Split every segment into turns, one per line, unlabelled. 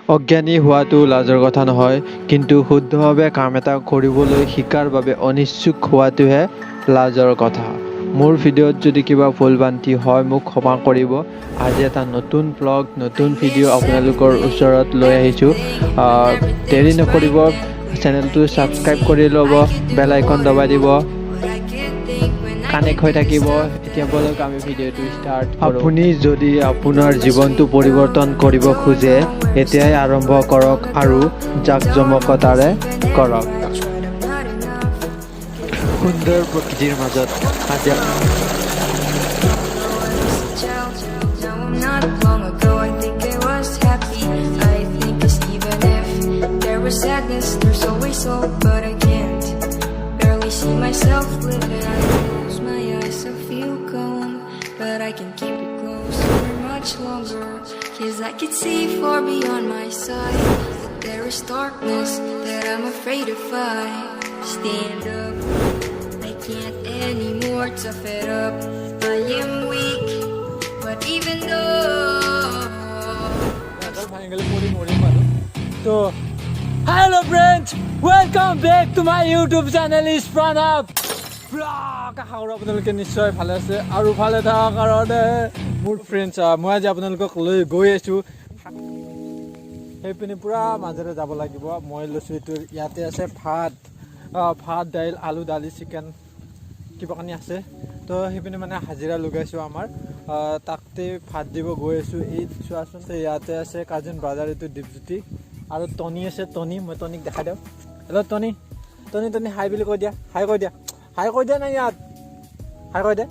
অজ্ঞানী হোৱাটো লাজৰ কথা নহয়, কিন্তু শুদ্ধভাৱে কাম এটা কৰিবলৈ শিকাৰ বাবে অনিচ্ছুক হোৱাটোহে লাজৰ কথা। মোৰ ভিডিঅ'ত যদি কিবা ভুলভ্ৰান্তি হয় মোক ক্ষমা কৰিব। আজি এটা নতুন ব্লগ, নতুন ভিডিঅ' আপোনালোকৰ ওচৰত লৈ আহিছোঁ। দেৰি নকৰিব, চেনেলটো ছাবস্ক্ৰাইব কৰি ল'ব, বেল আইকন দবাই দিব, কানেক্ট হৈ থাকিব। এতিয়া বলক আমি ভিডিঅ'টো ষ্টাৰ্ট কৰোঁ। আপুনি যদি আপোনাৰ জীৱনটো পৰিৱৰ্তন কৰিব খোজে, এতিয়াই আৰম্ভ কৰক আৰু জাকজমকতাৰে কৰক। সুন্দৰ প্ৰকৃতিৰ মাজত আজি
sadness, there's always hope, but I can't barely see myself living. I close my eyes, I feel calm, but I can keep it close for much longer, 'cause I can see far beyond my sight, that there is darkness that I'm afraid to fight. Stand up, I can't anymore, tough it up, I am weak, but even though
So hello friends, welcome back to my YouTube channel is Pranab'S vlog. How আপোনালোকে নিশ্চয় ভালে আছে আৰু ভালে থাকা কাৰণে মোৰ friends মই আজি আপোনালোকক লৈ গৈ আছোঁ সেইপিনে পুৰা মাজেৰে যাব লাগিব। মই লৈছোঁ এইটো, ইয়াতে আছে ভাত দাইল আলু দালি চিকেন কিবা কানি আছে। তো সেইপিনে মানে হাজিৰা লগাইছোঁ আমাৰ, তাতে ভাত দিব গৈ আছোঁ। এই চোৱাচোন, ইয়াতে আছে কাজিন ব্ৰাদাৰ, এইটো দীপজ্যোতি আৰু টনি আছে। মই টনিক দেখাই দিওঁ। হেল্ল' টনি হাই বুলি কৈ দিয়া, হাই কৈ দিয়া নাই ইয়াত, হাই কৈ দে,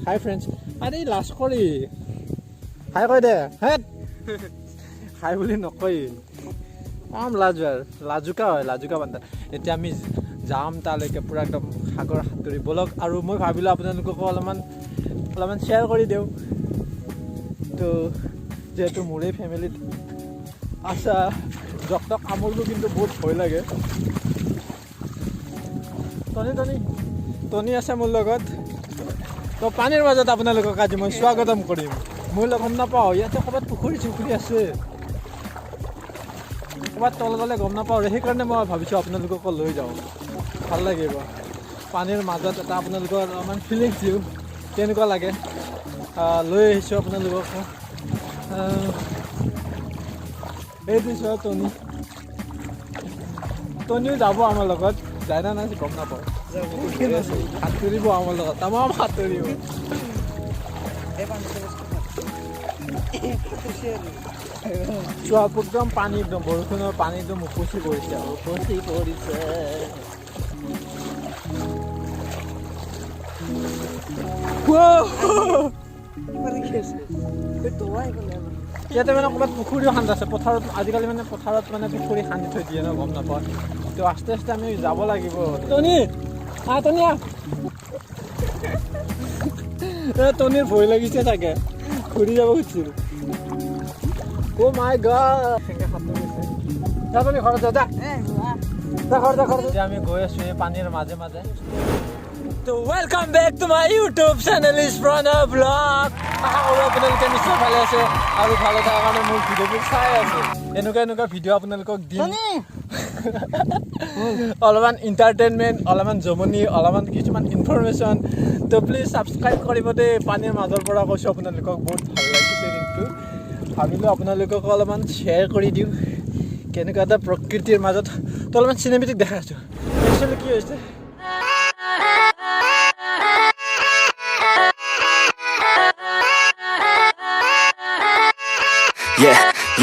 হাই ফ্ৰেণ্ডছ। আৰে লাজ কৰি হাই কৈ দে, হাই বুলি নকয়, লাজুকা বান্ধা। এতিয়া আমি যাম তালৈকে, পূৰা একদম সাগৰ সাঁতুৰি বলক। আৰু মই ভাবিলোঁ আপোনালোককো অলপমান শ্বেয়াৰ কৰি দিওঁ। তো যিহেতু মোৰেই ফেমিলিত আচ্ছা জকটক আমলটো কিন্তু বহুত ভয় লাগে। টনি আছে মোৰ লগত। তো পানীৰ মাজত আপোনালোকক আজি মই স্বাগতম কৰিম। মই গম নাপাওঁ ইয়াতে ক'ৰবাত পুখুৰী আছে, ক'ৰবাত তলে গম নাপাওঁ, সেইকাৰণে মই ভাবিছোঁ আপোনালোকক লৈ যাওঁ, ভাল লাগিব। পানীৰ মাজত এটা আপোনালোকৰ অলপমান ফিলিংছ দিওঁ, কেনেকুৱা লাগে। লৈ আহিছোঁ আপোনালোকক। এইটো চোৱা, টনিও যাব আমাৰ লগত, যায় না নাই গম নাপাওঁ। সাঁতুৰিব আমাৰ লগত, তামাম সাঁতুৰিব। চোৱা একদম পানী, একদম বৰষুণৰ পানী একদম উপচি পৰিছে। ইয়াতে মানে ক'ৰবাত পুখুৰীও খান্দাছে পথাৰত, আজিকালি মানে পথাৰত মানে পুখুৰী খান্দি থৈ দিয়ে ন, গম নাপাওঁ। তো আস্তে আস্তে আমি যাব লাগিব। টনিৰ ভয় লাগিছে চাগে, ঘূৰি যাব খুজিছিল। অ' মাই গড, ঘৰত যা, আমি গৈ আছোঁ এই পানীৰ মাজে। তো welcome back to my YouTube channel is Pranab'S vlog. আপোনালোকে নিশ্চয় ভালে আছে আৰু ভালে থকাৰ কাৰণে মোৰ ভিডিঅ'বোৰ চাই আছে। এনেকুৱা ভিডিঅ' আপোনালোকক দিম, অলপমান এণ্টাৰটেইনমেণ্ট, অলপমান জমনি, অলপমান কিছুমান ইনফৰমেশ্যন। তো প্লিজ ছাবস্ক্ৰাইব কৰিব দেই। পানীৰ মাজৰ পৰা কৈছোঁ আপোনালোকক, বহুত ভাল লাগিছে। কিন্তু ভাবিলোঁ আপোনালোকক অলপমান শ্বেয়াৰ কৰি দিওঁ, কেনেকুৱা এটা প্ৰকৃতিৰ মাজত। তো অলপমান চিনেমেটিক দেখাই আছোঁ। একচুৱেলি কি হৈছে,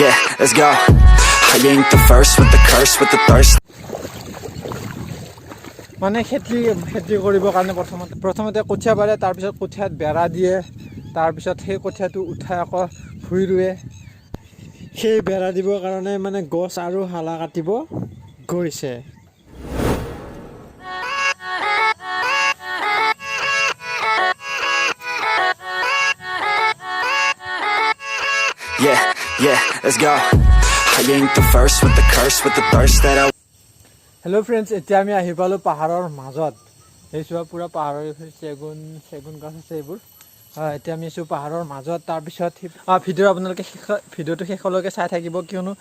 Yeah, let's go. I ain't the first with the curse, with the thirst.
মানে খেতি কৰিবৰ কাৰণে প্ৰথমতে কঠীয়া পাৰে, তাৰপিছত কঠীয়াত বেৰা দিয়ে, তাৰপিছত সেই কঠীয়াটো উঠাই আকৌ ভুই ৰুৱে। সেই বেৰা দিবৰ কাৰণে মানে গছ আৰু হালা কাটিব গৈছে।
Yeah, let's go. I ain't the first with the curse, with the thirst that I.
Hello' friends, এতিয়া আমি আহি পালোঁ পাহাৰৰ মাজত। এই চোৱা, পূৰা পাহাৰৰ চেগুন গছ আছে এইবোৰ। এতিয়া আমি আছোঁ পাহাৰৰ মাজত তাৰপিছত ভিডিঅ' আপোনালোকে ভিডিঅ'টো শেষলৈকে চাই থাকিব কিয়নো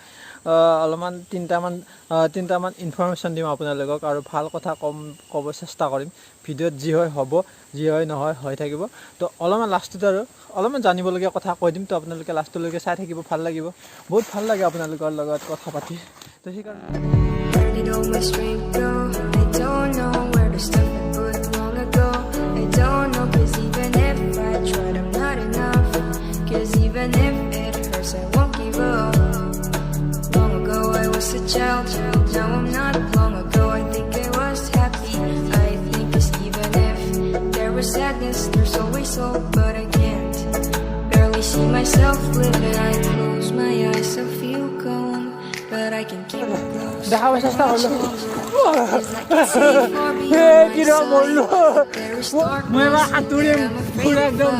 অলপমান তিনিটামান ইনফৰমেশ্যন দিম আপোনালোকক আৰু ভাল কথা ক'ব চেষ্টা কৰিম ভিডিঅ'ত যি হয় হ'ব যি হয় নহয় হৈ থাকিব তো অলপমান লাষ্টত আৰু অলপমান জানিবলগীয়া কথা কৈ দিম তো আপোনালোকে লাষ্টলৈকে চাই থাকিব ভাল লাগিব বহুত ভাল লাগে আপোনালোকৰ লগত কথা পাতি তো সেইকাৰণে
Where did all my strength go? I don't know where to start and put long ago. I don't know, cause even if I tried, I'm not enough. Cause even if it hurts, I won't give up. Long ago I was a child, now I'm not. Long ago I think I was happy. I think cause even if there was sadness, there's always hope, but I can't barely see myself living. I close my eyes, I feel calm, but I can keep it close.
দেখাব চেষ্টা কৰিলোঁ মই এবাৰ সাঁতুৰিম পুৰা একদম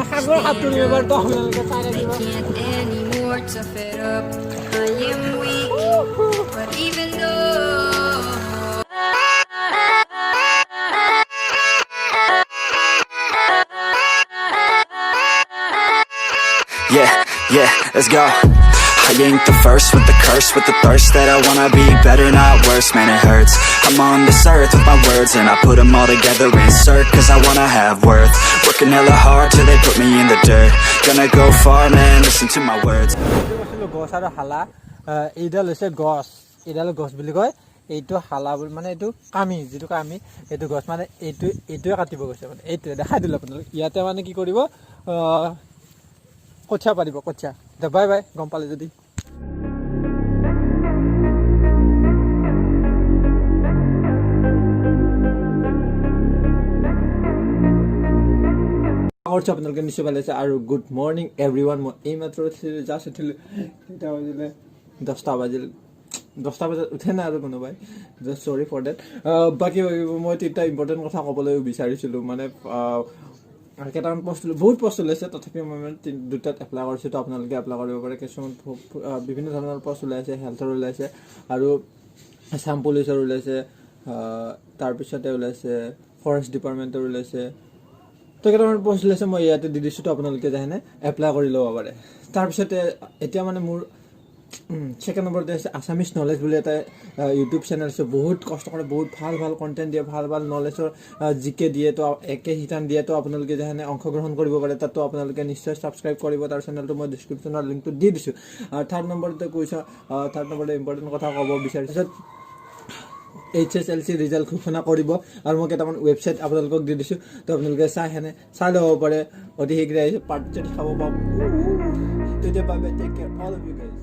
সাগৰ সাঁতুৰিম এবাৰ তো আপোনালোকে চাই থাকিব
Can't anymore tough it up. I am weak, but even though
Yeah, let's go. I ain't the first with the curse, with the thirst that I wanna be better, not worse, man it hurts. I'm on this earth with my words and I put them all together, insert, cause I wanna have worth. Working hella hard till they put me in the dirt. Gonna go far, man, listen to my words.
গছ আৰু হালা এইডাল হৈছে এইডাল গছ বুলি কয় এইটো হালা বুলি মানে এইটো কামি যিটো কামি এইটো গছ মানে এইটোৱে কাটিব গৈছে মানে এইটোৱে দেখাই দিলোঁ আপোনালোক ইয়াতে মানে কি কৰিব কঠীয়া পাৰিব কঠীয়া বাই বাই গম পালে যদি আপোনালোকে নিশ্চয় ভালে আছে আৰু গুড মৰ্ণিং এভৰিৱান মই এইমাত্ৰ জাষ্ট উঠিলোঁ কেইটা বাজিলে 10টা বাজিল 10টা বজাত উঠে নাই আৰু কোনোবাই জাষ্ট চৰি ফৰ ডেট বাকী মই তিনিটা ইম্পৰ্টেণ্ট কথা ক'বলৈ বিচাৰিছিলোঁ মানে কেইটামান পষ্ট বহুত পষ্ট ওলাইছে তথাপিও মই মানে দুটাত এপ্লাই কৰিছোঁ তো আপোনালোকে এপ্লাই কৰিব পাৰে কিছুমান বিভিন্ন ধৰণৰ পষ্ট ওলাইছে হেল্থৰ ওলাইছে আৰু আসাম পুলিচৰ ওলাইছে তাৰপিছতে ওলাইছে ফৰেষ্ট ডিপাৰ্টমেণ্টৰ ওলাইছে তো কেইটামান পষ্ট ওলাইছে মই ইয়াতে দি দিছোঁ তো আপোনালোকে যাহেনে এপ্লাই কৰি ল'ব পাৰে তাৰপিছতে এতিয়া মানে মোৰ সেকেন্ড নম্বৰতে আছে আসামিজ নলেজ বুলি এটা ইউটিউব চেনেল আছে বহুত কষ্ট কৰে বহুত ভাল ভাল কণ্টেণ্ট দিয়ে ভাল ভাল নলেজৰ জিকে দিয়ে তো একে শিতান দিয়ে তো আপোনালোকে যেনে অংশগ্ৰহণ কৰিব পাৰে তাতো আপোনালোকে নিশ্চয় ছাবস্ক্ৰাইব কৰিব তাৰ চেনেলটো মই ডিছক্ৰিপশ্যনৰ লিংকটো দি দিছোঁ আৰু থাৰ্ড নম্বৰতে ইম্পৰ্টেণ্ট কথা ক'ব বিচাৰিছোঁ HSLC ৰিজাল্ট ঘোষণা কৰিব আৰু মই কেইটামান ৱেবছাইট আপোনালোকক দি দিছোঁ তো আপোনালোকে চাই ল'ব পাৰে অতি শীঘ্ৰে পাৰ্টি চাৰ্টি খাব পাম তেতিয়া bye bye take care all of you guys